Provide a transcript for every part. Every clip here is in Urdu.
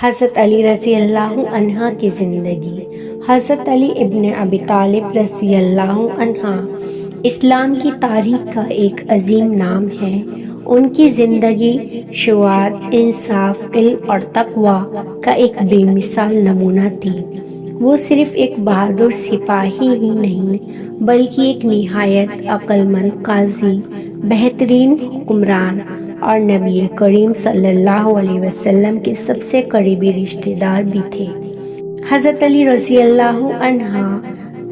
حضرت علی رضی اللہ عنہ کی زندگی۔ حضرت علی ابن ابی طالب رضی اللہ عنہ اسلام کی تاریخ کا ایک عظیم نام ہے۔ ان کی زندگی شجاعت، انصاف، علم اور تقوی کا ایک بے مثال نمونہ تھی۔ وہ صرف ایک بہادر سپاہی ہی نہیں بلکہ ایک نہایت عقل مند قاضی، بہترین حکمران اور نبی کریم صلی اللہ علیہ وسلم کے سب سے قریبی رشتہ دار بھی تھے۔ حضرت علی رضی اللہ عنہ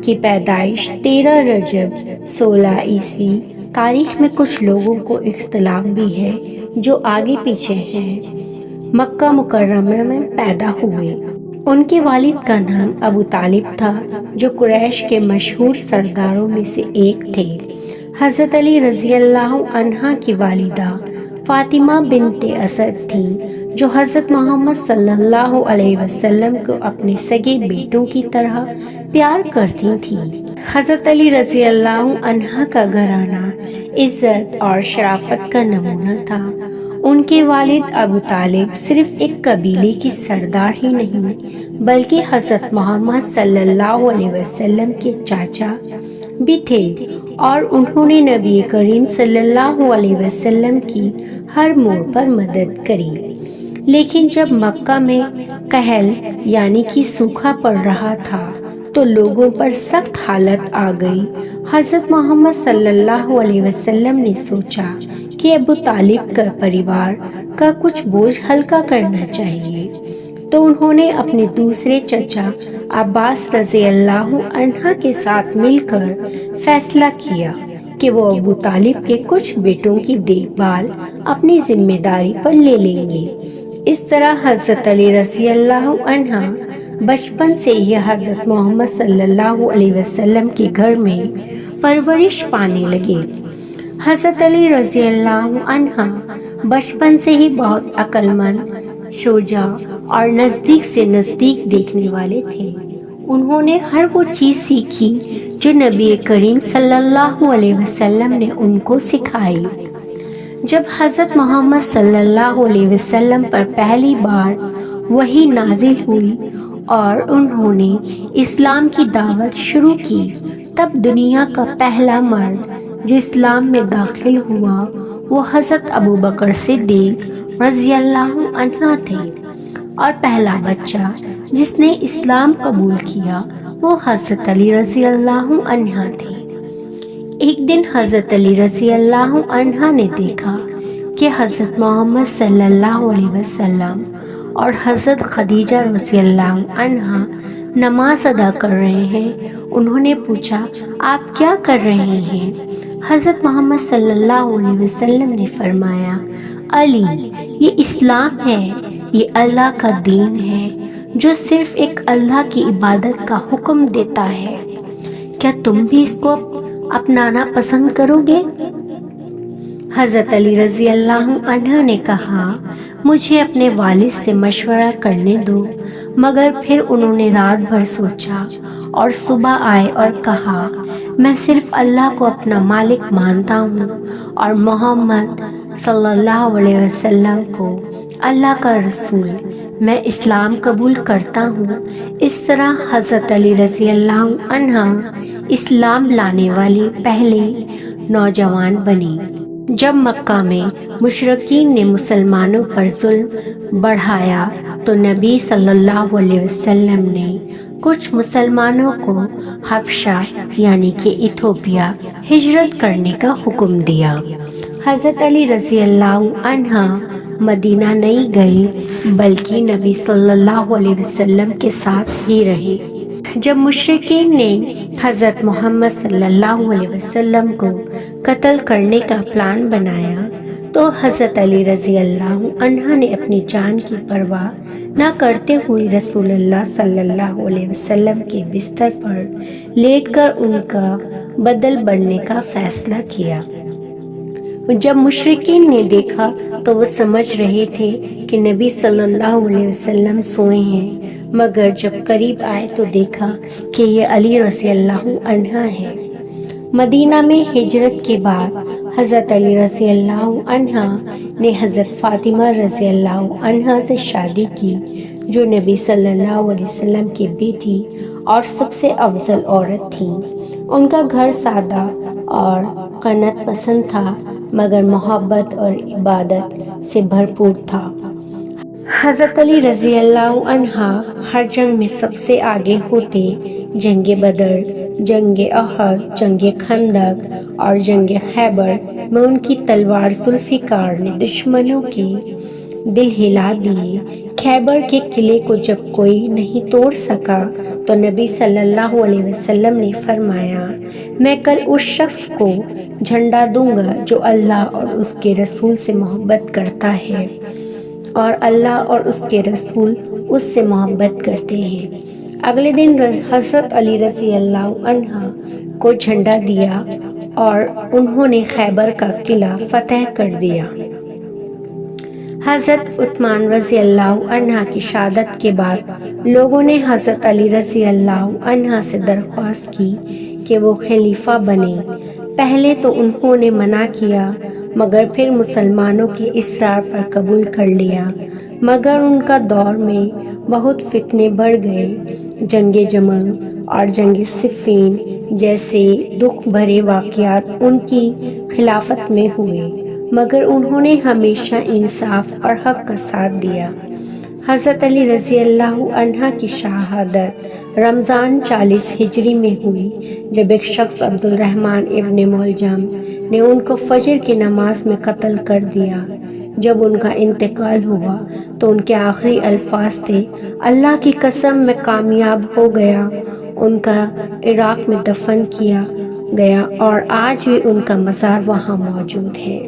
کی پیدائش 13 رجب 16 عیسوی۔ تاریخ میں کچھ لوگوں کو اختلاف بھی ہے جو آگے پیچھے ہیں۔ مکہ مکرمہ میں پیدا ہوئے۔ ان کے والد کا نام ابو طالب تھا جو قریش کے مشہور سرداروں میں سے ایک تھے۔ حضرت علی رضی اللہ عنہ کی والدہ فاطمہ بنت اسد تھیں جو حضرت محمد صلی اللہ علیہ وسلم کو اپنے سگے بیٹوں کی طرح پیار کرتی تھیں۔ حضرت علی رضی اللہ عنہ کا گھرانہ عزت اور شرافت کا نمونہ تھا۔ ان کے والد ابو طالب صرف ایک قبیلے کے سردار ہی نہیں بلکہ حضرت محمد صلی اللہ علیہ وسلم کے چاچا بھی تھے اور انہوں نے نبی کریم صلی اللہ علیہ وسلم کی ہر موڑ پر مدد کری۔ لیکن جب مکہ میں قحط یعنی کہ سوکھا پڑ رہا تھا تو لوگوں پر سخت حالت آ گئی۔ حضرت محمد صلی اللہ علیہ وسلم نے سوچا کہ ابو طالب کا پریوار کا کچھ بوجھ ہلکا کرنا چاہیے، تو انہوں نے اپنے دوسرے چچا عباس رضی اللہ عنہ کے ساتھ مل کر فیصلہ کیا کہ وہ ابو طالب کے کچھ بیٹوں کی دیکھ بھال اپنی ذمہ داری پر لے لیں گے۔ اس طرح حضرت علی رضی اللہ عنہ بچپن سے ہی حضرت محمد صلی اللہ علیہ وسلم کے گھر میں پرورش پانے لگے۔ حضرت علی رضی اللہ عنہ بچپن سے ہی بہت عقل مند، شجاع اور نزدیک سے نزدیک دیکھنے والے تھے۔ انہوں نے ہر وہ چیز سیکھی جو نبی کریم صلی اللہ علیہ وسلم نے ان کو سکھائی۔ جب حضرت محمد صلی اللہ علیہ وسلم پر پہلی بار وحی نازل ہوئی اور انہوں نے اسلام کی دعوت شروع کی، تب دنیا کا پہلا مرد جو اسلام میں داخل ہوا وہ حضرت ابو بکر صدیق رضی اللہ عنہ تھے، اور پہلا بچہ جس نے اسلام قبول کیا وہ حضرت علی رضی اللہ عنہ تھے۔ ایک دن حضرت علی رضی اللہ عنہ نے دیکھا کہ حضرت محمد صلی اللہ علیہ وسلم اور حضرت خدیجہ رضی اللہ عنہا نماز ادا کر رہے ہیں۔ انہوں نے پوچھا، آپ کیا کر رہے ہیں؟ حضرت محمد صلی اللہ علیہ وسلم نے فرمایا، علی، یہ اسلام ہے، یہ اللہ کا دین ہے جو صرف ایک اللہ کی عبادت کا حکم دیتا ہے۔ کیا تم بھی اس کو اپنانا پسند کرو گے؟ حضرت علی رضی اللہ عنہ نے کہا، مجھے اپنے والد سے مشورہ کرنے دو۔ مگر پھر انہوں نے رات بھر سوچا اور صبح آئے اور کہا، میں صرف اللہ کو اپنا مالک مانتا ہوں اور محمد صلی اللہ علیہ وسلم کو اللہ کا رسول، میں اسلام قبول کرتا ہوں۔ اس طرح حضرت علی رضی اللہ عنہ اسلام لانے والی پہلے نوجوان بنی۔ جب مکہ میں مشرکین نے مسلمانوں پر ظلم بڑھایا تو نبی صلی اللہ علیہ وسلم نے کچھ مسلمانوں کو حبشہ یعنی کہ ایتھوپیا ہجرت کرنے کا حکم دیا۔ حضرت علی رضی اللہ عنہ مدینہ نہیں گئے بلکہ نبی صلی اللہ علیہ وسلم کے ساتھ ہی رہے۔ جب مشرکین نے حضرت محمد صلی اللہ علیہ وسلم کو قتل کرنے کا پلان بنایا تو حضرت علی رضی اللہ عنہ نے اپنی جان کی پرواہ نہ کرتے ہوئے رسول اللہ صلی اللہ علیہ وسلم کے بستر پر لیٹ کر ان کا بدل بننے کا فیصلہ کیا۔ جب مشرکین نے دیکھا تو وہ سمجھ رہے تھے کہ نبی صلی اللہ علیہ وسلم سوئے ہیں، مگر جب قریب آئے تو دیکھا کہ یہ علی رضی اللہ عنہ ہے۔ مدینہ میں ہجرت کے بعد حضرت علی رضی اللہ عنہ نے حضرت فاطمہ رضی اللہ عنہ سے شادی کی جو نبی صلی اللہ علیہ وسلم کی بیٹی اور سب سے افضل عورت تھیں۔ ان کا گھر سادہ اور قناعت پسند تھا، مگر محبت اور عبادت سے بھرپور تھا۔ حضرت علی رضی اللہ عنہ ہر جنگ میں سب سے آگے ہوتے۔ جنگ بدر، جنگ احد، جنگ خندق اور جنگ خیبر میں ان کی تلوار ذوالفقار نے دشمنوں کے دل ہلا دیے۔ خیبر کے قلعے کو جب کوئی نہیں توڑ سکا تو نبی صلی اللہ علیہ وسلم نے فرمایا، میں کل اس شخص کو جھنڈا دوں گا جو اللہ اور اس کے رسول سے محبت کرتا ہے اور اللہ اور اس کے رسول اس سے محبت کرتے ہیں۔ اگلے دن حضرت علی رضی اللہ عنہ کو جھنڈا دیا اور انہوں نے خیبر کا قلعہ فتح کر دیا۔ حضرت عثمان رضی اللہ عنہ کی شہادت کے بعد لوگوں نے حضرت علی رضی اللہ عنہ سے درخواست کی کہ وہ خلیفہ بنے۔ پہلے تو انہوں نے منع کیا، مگر پھر مسلمانوں کے اصرار پر قبول کر لیا۔ مگر ان کا دور میں بہت فتنے بڑھ گئے۔ جنگ جمل اور جنگ صفین جیسے دکھ بھرے واقعات ان کی خلافت میں ہوئے، مگر انہوں نے ہمیشہ انصاف اور حق کا ساتھ دیا۔ حضرت علی رضی اللہ عنہ کی شہادت رمضان 40 ہجری میں ہوئی، جب ایک شخص عبد الرحمن ابن ملجم نے ان کو فجر کی نماز میں قتل کر دیا۔ جب ان کا انتقال ہوا تو ان کے آخری الفاظ تھے، اللہ کی قسم میں کامیاب ہو گیا۔ ان کا عراق میں دفن کیا گیا اور آج بھی ان کا مزار وہاں موجود ہے۔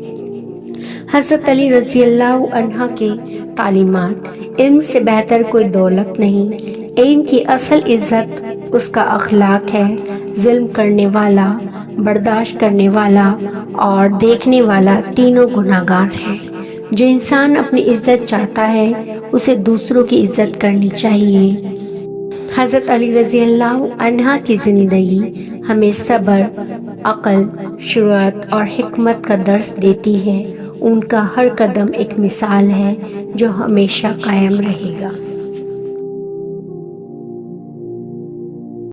حضرت علی رضی اللہ عنہ کی تعلیمات، علم سے بہتر کوئی دولت نہیں۔ علم کی اصل عزت اس کا اخلاق ہے۔ ظلم کرنے والا، برداشت کرنے والا اور دیکھنے والا تینوں گناہگار ہیں۔ جو انسان اپنی عزت چاہتا ہے اسے دوسروں کی عزت کرنی چاہیے۔ حضرت علی رضی اللہ عنہ کی زندگی ہمیں صبر، عقل، شجاعت اور حکمت کا درس دیتی ہے۔ ان کا ہر قدم ایک مثال ہے جو ہمیشہ قائم رہے گا۔